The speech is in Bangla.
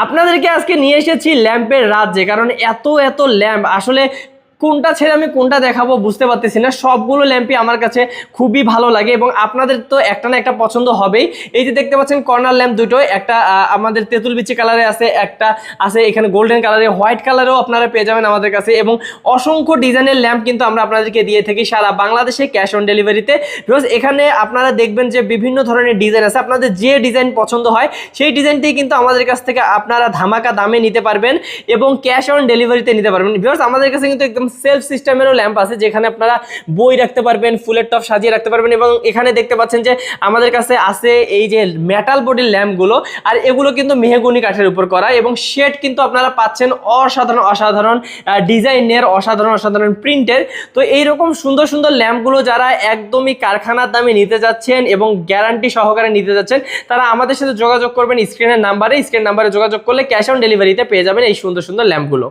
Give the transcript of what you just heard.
আপনাদেরকে আজকে নিয়ে এসেছি ল্যাম্পের রাজ্যে, কারণ এত এত ল্যাম্প আসলে কোনটা ছেড়ে আমি কোনটা দেখাবো বুঝতে পারতেছি না। সবগুলো ল্যাম্পই আমার কাছে খুবই ভালো লাগে এবং আপনাদের তো একটা না একটা পছন্দ হবেই। এই যে দেখতে পাচ্ছেন কর্নার ল্যাম্প দুটো, একটা আমাদের তেঁতুল বিচি কালারে আছে, একটা আছে এখানে গোল্ডেন কালারে, হোয়াইট কালারেও আপনারা পেয়ে যাবেন আমাদের কাছে। এবং অসংখ্য ডিজাইনের ল্যাম্প কিন্তু আমরা আপনাদেরকে দিয়ে থাকি সারা বাংলাদেশে ক্যাশ অন ডেলিভারিতে। বিকজ এখানে আপনারা দেখবেন যে বিভিন্ন ধরনের ডিজাইন আছে, আপনাদের যে ডিজাইন পছন্দ হয় সেই ডিজাইনটি কিন্তু আমাদের কাছ থেকে আপনারা ধামাকা দামে নিতে পারবেন এবং ক্যাশ অন ডেলিভারিতে নিতে পারবেন। বিকজ আমাদের কাছে কিন্তু একদম সেলফ সিস্টেমেরও ল্যাম্প আছে, যেখানে আপনারা বই রাখতে পারবেন, ফুলের টপ সাজিয়ে রাখতে পারবেন। এবং এখানে দেখতে পাচ্ছেন যে আমাদের কাছে আছে এই যে মেটাল বডির ল্যাম্পগুলো, আর এগুলো কিন্তু মেহগনি কাঠের উপর করা এবং শেড কিন্তু আপনারা পাচ্ছেন অসাধারণ অসাধারণ ডিজাইনের, অসাধারণ অসাধারণ প্রিন্টের। তো এইরকম সুন্দর সুন্দর ল্যাম্পগুলো যারা একদমই কারখানার দামে নিতে যাচ্ছেন এবং গ্যারান্টি সহকারে নিতে যাচ্ছেন, তারা আমাদের সাথে যোগাযোগ করবেন স্ক্রিন নাম্বারে যোগাযোগ করলে ক্যাশ অন ডেলিভারিতে পেয়ে যাবেন এই সুন্দর সুন্দর ল্যাম্পগুলো।